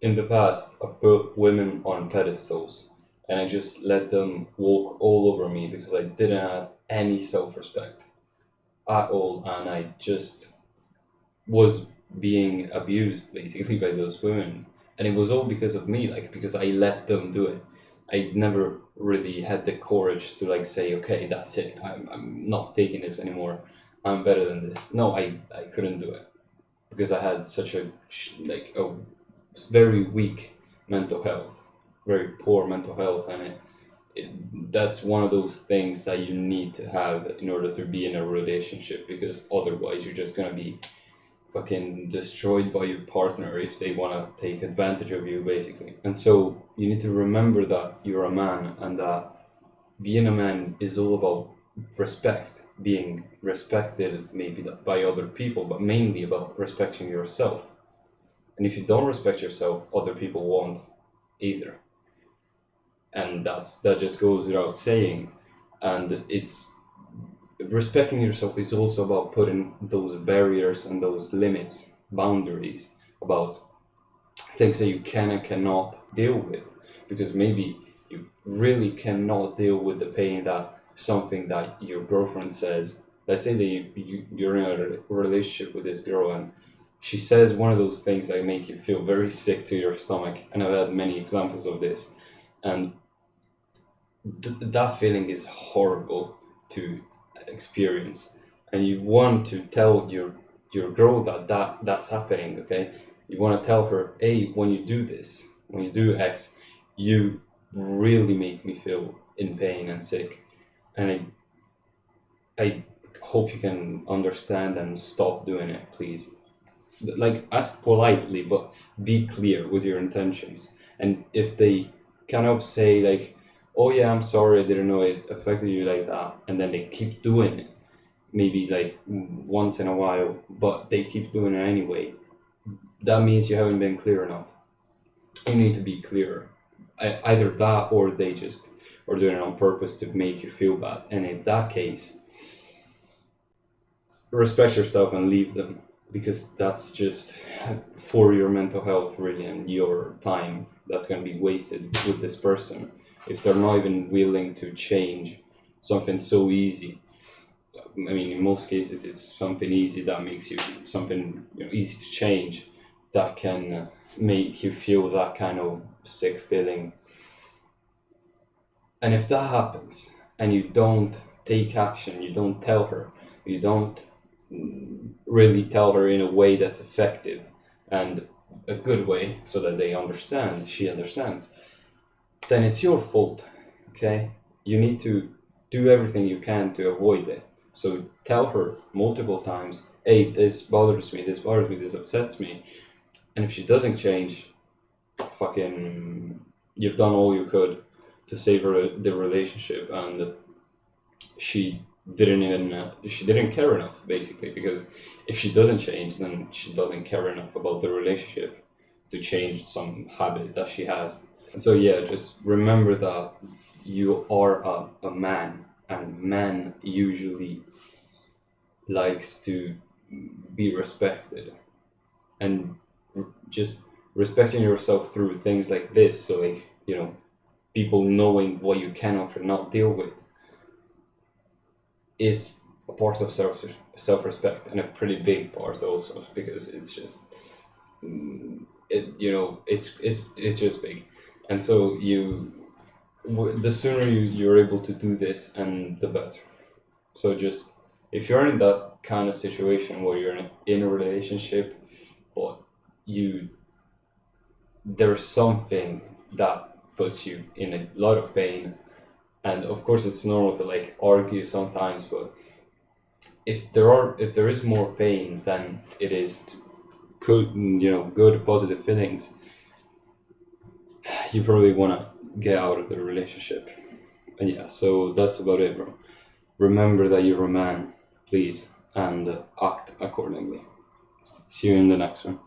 In the past, I've put women on pedestals and I just let them walk all over me because I didn't have any self respect at all, and I just was being abused basically by those women. And it was all because of me, like because I let them do it. I never really had the courage to like say, okay, that's it. I'm not taking this anymore. I'm better than this. No, I couldn't do it because I had such a like a very weak mental health, very poor mental health, and that's one of those things that you need to have in order to be in a relationship, because otherwise you're just gonna be fucking destroyed by your partner if they want to take advantage of you basically. And so you need to remember that you're a man and that being a man is all about respect, being respected maybe by other people, but mainly about respecting yourself. And if you don't respect yourself, other people won't either. And that just goes without saying. And it's respecting yourself is also about putting those barriers and those limits, boundaries, about things that you can and cannot deal with. Because maybe you really cannot deal with the pain that something that your girlfriend says. Let's say that you're in a relationship with this girl and she says one of those things that make you feel very sick to your stomach. And I've had many examples of this. And that feeling is horrible to experience, and you want to tell your girl that's happening. Okay, you want to tell her, hey, when you do this, when you do X, you really make me feel in pain and sick, and I hope you can understand and stop doing it, please. Like, ask politely, but be clear with your intentions. And if they kind of say like, "Oh yeah, I'm sorry, I didn't know it affected you like that," and then they keep doing it, maybe like once in a while, but they keep doing it anyway, that means you haven't been clear enough. You need to be clearer. Either that, or they just are doing it on purpose to make you feel bad. And in that case, respect yourself and leave them, because that's just for your mental health really, and your time that's going to be wasted with this person if they're not even willing to change something so easy. I mean, in most cases it's something easy that makes you something, easy to change, that can make you feel that kind of sick feeling. And if that happens and you don't take action, you don't tell her, you don't really tell her in a way that's effective and a good way so that they understand, she understands, then it's your fault. Okay? You need to do everything you can to avoid it. So tell her multiple times, hey, this bothers me, this bothers me, this upsets me. And if she doesn't change, fucking, you've done all you could to save her the relationship, and she she didn't care enough basically, because if she doesn't change, then she doesn't care enough about the relationship to change some habit that she has. So yeah, just remember that you are a man, and man usually likes to be respected, and just respecting yourself through things like this. So like, people knowing what you can or cannot deal with is a part of self respect, and a pretty big part also, because it's just it's just big. And so the sooner you're able to do this, and the better. So just, if you're in that kind of situation where you're in a relationship, but you there's something that puts you in a lot of pain, and of course it's normal to like argue sometimes, but if there is more pain than it is good, good positive feelings, you probably want to get out of the relationship. And yeah, so that's about it, bro. Remember that you're a man, please, and act accordingly. See you in the next one.